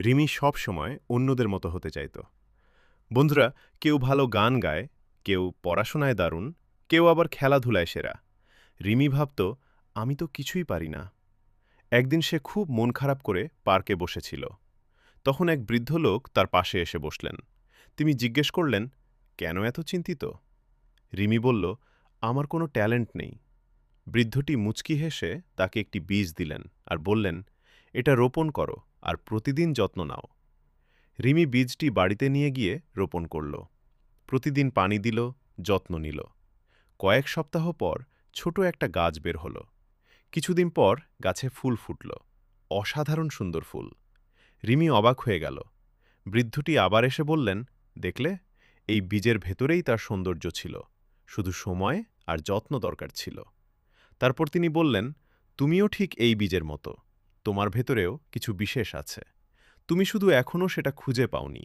রিমি সব সময় অন্যদের মতো হতে চাইত। বন্ধুরা, কেউ ভালো গান গায়, কেউ পড়াশোনায় দারুণ, কেউ আবার খেলাধুলায় সেরা। রিমি ভাবত, আমি তো কিছুই পারি না। একদিন সে খুব মন খারাপ করে পার্কে বসেছিল। তখন এক বৃদ্ধ লোক তার পাশে এসে বসলেন। তিনি জিজ্ঞেস করলেন, কেন এত চিন্তিত? রিমি বলল, আমার কোনো ট্যালেন্ট নেই। বৃদ্ধটি মুচকি হেসে তাকে একটি বীজ দিলেন আর বললেন, এটা রোপণ করো আর প্রতিদিন যত্ন নাও। রিমি বীজটি বাড়িতে নিয়ে গিয়ে রোপণ করল। প্রতিদিন পানি দিল, যত্ন নিল। কয়েক সপ্তাহ পর ছোট একটা গাছ বের হল। কিছুদিন পর গাছে ফুল ফুটল, অসাধারণ সুন্দর ফুল। রিমি অবাক হয়ে গেল। বৃদ্ধটি আবার এসে বললেন, দেখলে, এই বীজের ভেতরেই তার সৌন্দর্য ছিল, শুধু সময় আর যত্ন দরকার ছিল। তারপর তিনি বললেন, তুমিও ঠিক এই বীজের মতো, তোমার ভেতরেও কিছু বিশেষ আছে, তুমি শুধু এখনও সেটা খুঁজে পাওনি।